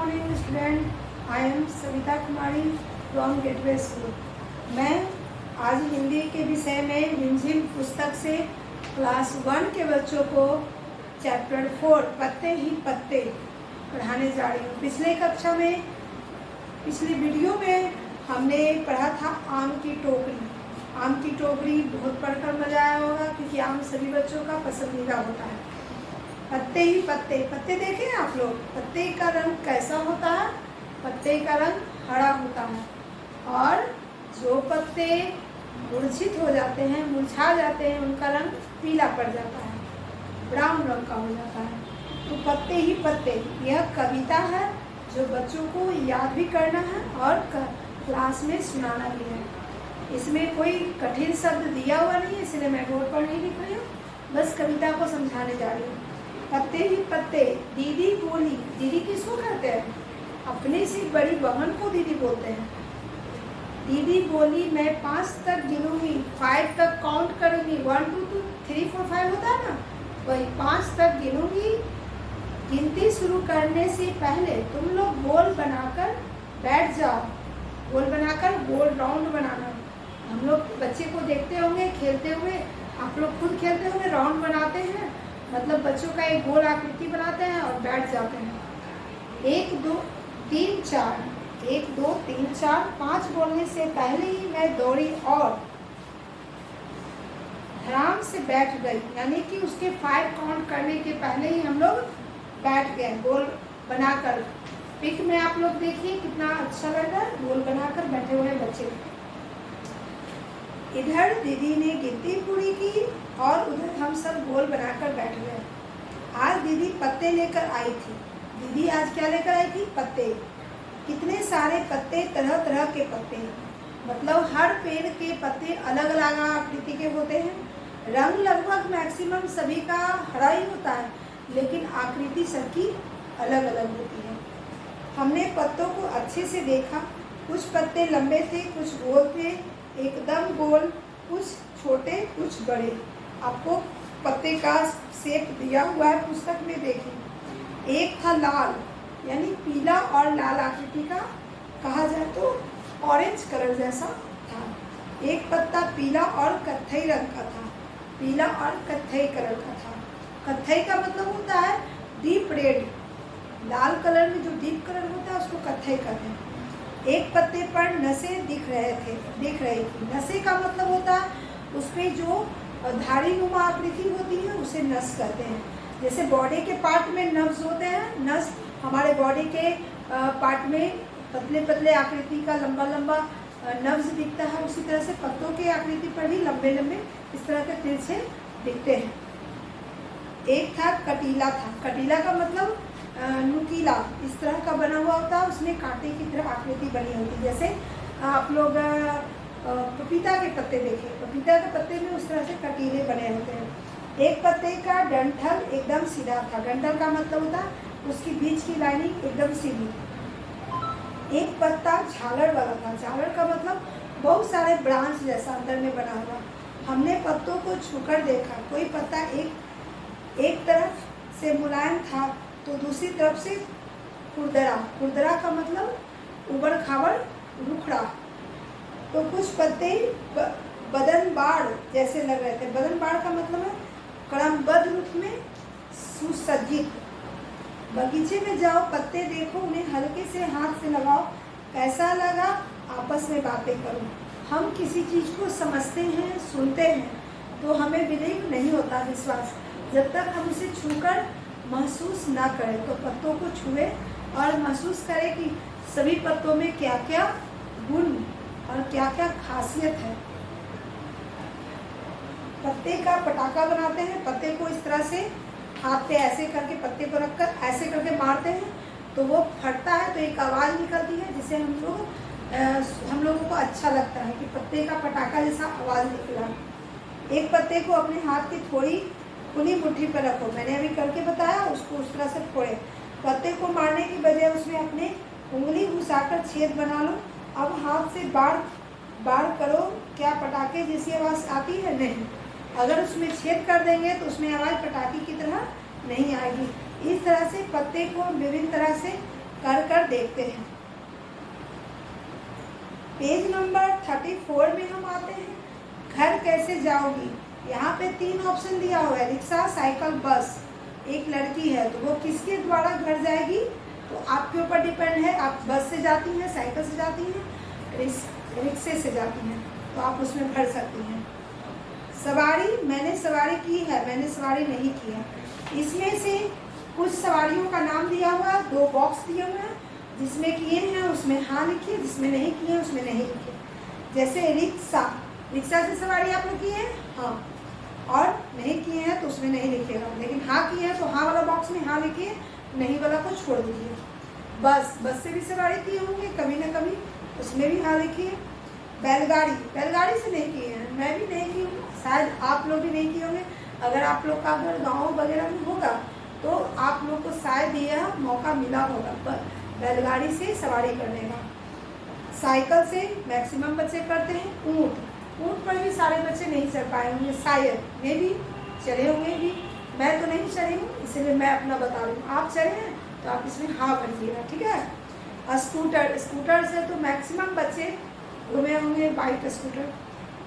morning student. I am Savita Kumari from gateway school. मैं आज हिंदी के विषय में रिमझिम पुस्तक से क्लास 1 के बच्चों को चैप्टर 4 पत्ते ही पत्ते पढ़ाने जा रही हूँ. पिछली वीडियो में हमने पढ़ा था आम की टोकरी. आम की टोकरी बहुत पढ़कर मजा आया होगा क्योंकि आम सभी बच्चों का पसंदीदा होता है. पत्ते ही पत्ते. पत्ते देखें आप लोग, पत्ते का रंग कैसा होता है? पत्ते का रंग हरा होता है और जो पत्ते मूर्छित हो जाते हैं, मुरझा जाते हैं, उनका रंग पीला पड़ जाता है, ब्राउन रंग का हो जाता है. तो पत्ते ही पत्ते यह कविता है जो बच्चों को याद भी करना है और क्लास में सुनाना भी है. इसमें कोई कठिन शब्द दिया हुआ नहीं है, इसलिए मैं बोर्ड पर नहीं लिख रही हूँ, बस कविता को समझाने जा रही हूँ. पत्ते ही पत्ते दीदी बोली. दीदी किसको कहते हैं? अपने से बड़ी बहन को दीदी बोलते हैं. दीदी बोली मैं 5 तक गिनूंगी, 5 तक काउंट करूंगी. 1 2 3 4 5 होता है ना, वही 5 तक गिनूंगी. गिनती शुरू करने से पहले तुम लोग गोल बनाकर बैठ जाओ. गोल बनाकर गोल राउंड बनाना. हम लोग बच्चे को देखते होंगे खेलते हुए, आप लोग खुद खेलते होंगे, राउंड बनाते हैं, मतलब बच्चों का एक गोल आकृति बनाते हैं और बैठ जाते हैं. 1 2 3 4, 1 2 3 4 5 बोलने से पहले ही मैं दौड़ी और आराम से बैठ गई. यानी कि उसके 5 काउंट करने के पहले ही हम लोग बैठ गए गोल बनाकर. पिक में आप लोग देखिए कितना अच्छा लग रहा है, गोल बनाकर बैठे हुए बच्चे. इधर दीदी ने गिनती पूरी की और उधर हम सब गोल बनाकर बैठ गए. आज दीदी पत्ते लेकर आई थी. दीदी आज क्या लेकर आई थी? पत्ते. कितने सारे पत्ते, तरह तरह के पत्ते, मतलब हर पेड़ के पत्ते अलग अलग आकृति के होते हैं. रंग लगभग मैक्सिमम सभी का हरा ही होता है, लेकिन आकृति सबकी अलग अलग होती है. हमने पत्तों को अच्छे से देखा. कुछ पत्ते लंबे थे, कुछ गोल थे, एकदम गोल, कुछ छोटे कुछ बड़े. आपको पत्ते का शेप दिया हुआ है पुस्तक में, देखिए. एक था लाल, यानी पीला और लाल आकृति का, कहा जाए तो ऑरेंज कलर जैसा था. एक पत्ता पीला और कत्थई रंग का था. पीला और कत्थई कलर का था. कत्थई का मतलब होता है डीप रेड. लाल कलर में जो डीप कलर होता है उसको कत्थई कहते हैं. एक पत्ते पर नसें दिख रही थी. नसें का मतलब होता है उसमें जो धारी नुमा आकृति होती है उसे नस कहते हैं. जैसे बॉडी के पार्ट में नब्ज होते हैं, नस हमारे बॉडी के पार्ट में पतले पतले आकृति का लंबा लंबा नब्ज दिखता है, उसी तरह से पत्तों की आकृति पर भी लंबे लंबे इस तरह के तिरछे दिखते हैं. एक था कटीला था. कटीला का मतलब नुकीला, इस तरह का बना हुआ होता है, उसमें कांटे की तरह आकृति बनी होती है. जैसे आप लोग पपीता के पत्ते देखें, पपीता के पत्ते में उस तरह से कटीले बने होते हैं. एक पत्ते का डंठल एकदम सीधा था. डंठल का मतलब होता है उसकी बीच की लाइनिंग एकदम सीधी. एक पत्ता झालर वाला था. झालर का मतलब बहुत सारे ब्रांच जैसा अंदर में बना हुआ. हमने पत्तों को छूकर देखा. कोई पत्ता एक तरफ से मुलायम था तो दूसरी तरफ से खुरदरा. खुरदरा का मतलब उबड़ खाबड़, रुखड़ा. तो कुछ पत्ते बदन बाड़ जैसे लग रहे थे. बदन बाड़ का मतलब है क्रमबद्ध रूप में सुसज्जित. बगीचे में जाओ, पत्ते देखो, उन्हें हल्के से हाथ से लगाओ, कैसा लगा आपस में बातें करो. हम किसी चीज़ को समझते हैं, सुनते हैं, तो हमें बिलीव नहीं होता, विश्वास, जब तक हम उसे छूकर महसूस ना करें. तो पत्तों को छुए और महसूस करें कि सभी पत्तों में क्या क्या गुण और क्या क्या खासियत है. पत्ते का पटाखा बनाते हैं. पत्ते को इस तरह से हाथ पे ऐसे करके, पत्ते को रखकर ऐसे करके मारते हैं तो वो फटता है, तो एक आवाज़ निकलती है जिससे हम लोगों को अच्छा लगता है कि पत्ते का पटाखा जैसा आवाज़ निकला. एक पत्ते को अपने हाथ की थोड़ी खुली मुट्ठी पर रखो. मैंने अभी करके बताया, उसको उस तरह से फोड़े. पत्ते को मारने की बजाय उसमें अपने उंगली घुसाकर छेद बना लो. अब हाथ से बार करो. क्या पटाखे जैसी आवाज़ आती है? नहीं. अगर उसमें छेद कर देंगे तो उसमें आवाज़ पटाखे की तरह नहीं आएगी. इस तरह से पत्ते को विभिन्न तरह से कर कर देखते हैं। पेज नंबर 34 में हम आते हैं। घर कैसे जाओगी? यहाँ पे 3 ऑप्शन दिया हुआ है, रिक्शा, साइकिल, बस। एक लड़की है तो वो किसके द्वारा घर जाएगी? तो आपके ऊपर डिपेंड है, आप बस से जाती हैं, साइकिल से जाती हैं, रिक्शे से जाती हैं, तो आप उसमें भर सकती हैं। सवारी, मैंने सवारी की है, मैंने सवारी नहीं की है। इसमें से कुछ सवारियों का नाम दिया हुआ, 2 बॉक्स दिए हुए हैं, जिसमें किए हैं उसमें हाँ लिखिए, जिसमें नहीं किए हैं उसमें नहीं लिखिए। जैसे रिक्शा, रिक्शा से सवारी आप लोग किए हैं? हाँ। और नहीं किए हैं तो उसमें नहीं लिखिएगा, लेकिन हाँ किए हैं तो हाँ वाला बॉक्स में हाँ लिखिए, नहीं वाला को छोड़ दीजिए। बस, बस से भी सवारी किए होंगे कभी ना कभी, उसमें भी हाँ लिखिए। बैलगाड़ी, बैलगाड़ी से नहीं किए हैं, मैं भी नहीं की हूँ, शायद आप लोग भी नहीं किए होंगे। अगर आप लोग का घर गाँव वगैरह में होगा तो आप लोग को शायद यह मौका मिला होगा बैलगाड़ी से सवारी करने का। साइकिल से मैक्सिमम बच्चे करते हैं। ऊँट, ऊँट पर भी सारे बच्चे नहीं चढ़ पाए होंगे, शायद मैं भी चढ़े होंगे भी, मैं तो नहीं चढ़ी हूँ, इसलिए मैं अपना बता रही हूँ। आप चढ़े हैं तो आप इसमें हाँ भरिएगा, ठीक है। स्कूटर, स्कूटर से तो मैक्सिमम बच्चे घूमे होंगे, बाइक, स्कूटर।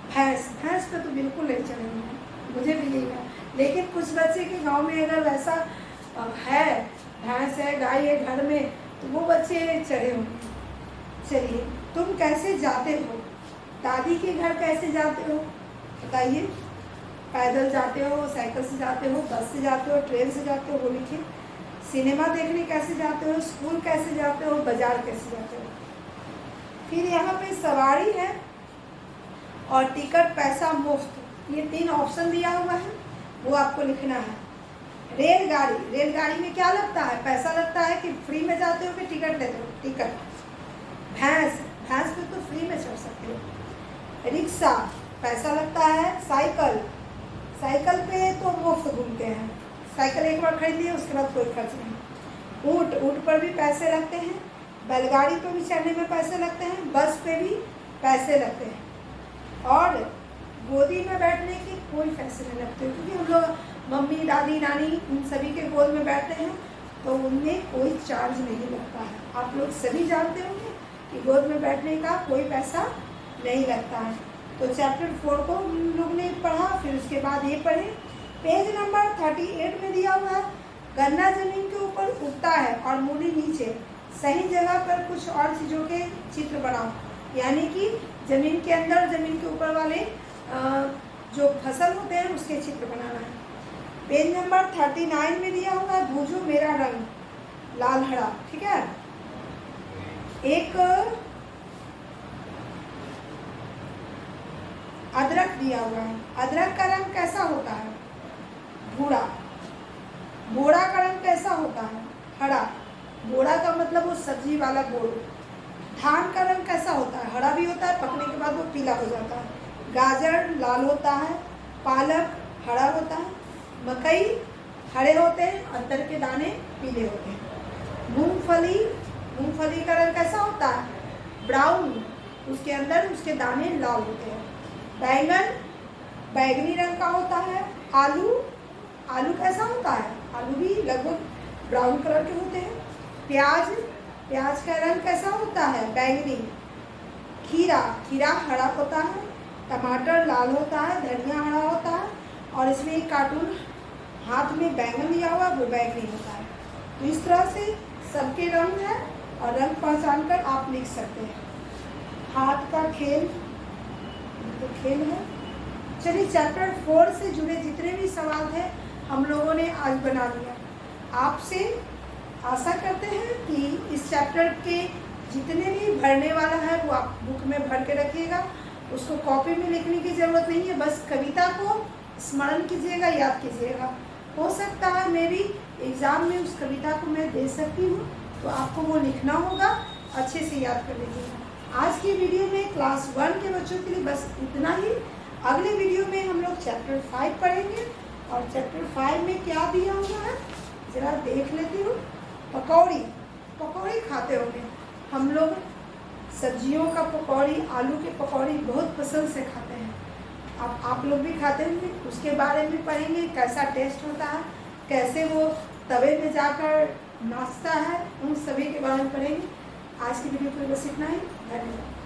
भैंस, भैंस पे तो बिल्कुल नहीं चढ़े होंगे, मुझे भी नहीं है, लेकिन कुछ बच्चे के गाँव में अगर वैसा है, भैंस है, गाय है घर में, तो वो बच्चे चढ़े होंगे। चलिए, तुम कैसे जाते हो? दादी के घर कैसे जाते हो बताइए? पैदल जाते हो, साइकिल से जाते हो, बस से जाते हो, ट्रेन से जाते हो, वो लिखिए। सिनेमा देखने कैसे जाते हो? स्कूल कैसे जाते हो? बाजार कैसे जाते हो? फिर यहाँ पे सवारी है और टिकट पैसा मुफ्त, ये 3 ऑप्शन दिया हुआ है, वो आपको लिखना है। रेलगाड़ी, रेलगाड़ी में क्या लगता है? पैसा लगता है कि फ्री में जाते हो कि टिकट लेते हो? टिकट। भैंस, भैंस पे तो फ्री में चढ़ सकते हो। रिक्शा, पैसा लगता है। साइकिल, साइकिल पे तो मुफ्त घूमते हैं, साइकिल एक बार खरीद लिए उसके बाद कोई खर्च नहीं। ऊँट, ऊँट पर भी पैसे लगते हैं। बैलगाड़ी पे भी चढ़ने में पैसे लगते हैं, बस पे भी पैसे लगते हैं, और गोदी में बैठने के कोई पैसे नहीं लगते, क्योंकि हम लोग मम्मी, दादी, नानी उन सभी के गोद में बैठते हैं तो उनमें कोई चार्ज नहीं लगता है। आप लोग सभी जानते होंगे कि गोद में बैठने का कोई पैसा नहीं लगता है। तो चैप्टर 4 को हम लोग ने पढ़ा, फिर उसके बाद ये पढ़े। पेज नंबर 38 में दिया हुआ है, गन्ना जमीन के ऊपर उगता है और मूली नीचे, सही जगह पर कुछ और चीज़ों के चित्र बनाओ। यानी कि ज़मीन के अंदर, ज़मीन के ऊपर वाले जो फसल होते हैं उसके चित्र बनाना है। पेज नंबर 39 में दिया हुआ है, बूझो मेरा रंग, लाल हरा, ठीक है। एक अदरक दिया हुआ है, अदरक का रंग कैसा होता है? भूरा। बोड़ा का रंग कैसा होता है? हरा। बोड़ा का मतलब वो सब्जी वाला बोड़। धान का रंग कैसा होता है? हरा भी होता है, पकने के बाद वो पीला हो जाता है। गाजर लाल होता है, पालक हरा होता है, मकई हरे होते हैं, अंतर के दाने पीले होते हैं। मूंगफली, मूंगफली का रंग कैसा होता है? ब्राउन, उसके अंदर उसके दाने लाल होते हैं। बैंगन बैंगनी रंग का होता है। आलू, आलू कैसा होता है? आलू भी लगभग ब्राउन कलर के होते हैं। प्याज, प्याज का रंग कैसा होता है? बैंगनी। खीरा, खीरा हरा होता है। टमाटर लाल होता है, धनिया हरा होता है, और इसमें एक कार्टून हाथ में बैंगन लिया हुआ, वो बैंगनी होता है। तो इस तरह से सबके रंग है और रंग पहचान कर आप लिख सकते हैं। हाथ का खेल तो खेल है। चलिए, चैप्टर 4 से जुड़े जितने भी सवाल थे हम लोगों ने आज बना लिया। आपसे आशा करते हैं कि इस चैप्टर के जितने भी भरने वाला है वो आप बुक में भर के रखिएगा। उसको कॉपी में लिखने की ज़रूरत नहीं है, बस कविता को स्मरण कीजिएगा, याद कीजिएगा। हो सकता है मेरी एग्ज़ाम में उस कविता को मैं दे सकती हूँ, तो आपको वो लिखना होगा, अच्छे से याद कर लीजिएगा। आज की वीडियो में क्लास 1 के बच्चों के लिए बस इतना ही। अगले वीडियो में हम लोग चैप्टर 5 पढ़ेंगे, और चैप्टर 5 में क्या दिया हुआ है ज़रा देख लेती हूँ। पकौड़ी, पकौड़ी खाते होंगे हम लोग, सब्जियों का पकौड़ी, आलू के पकौड़ी बहुत पसंद से खाते हैं। आप लोग भी खाते होंगे, उसके बारे में पढ़ेंगे, कैसा टेस्ट होता है, कैसे वो तवे में जाकर नाचता है, उन सभी के बारे में पढ़ेंगे। आज की वीडियो को बस इतना ही। धन्यवाद।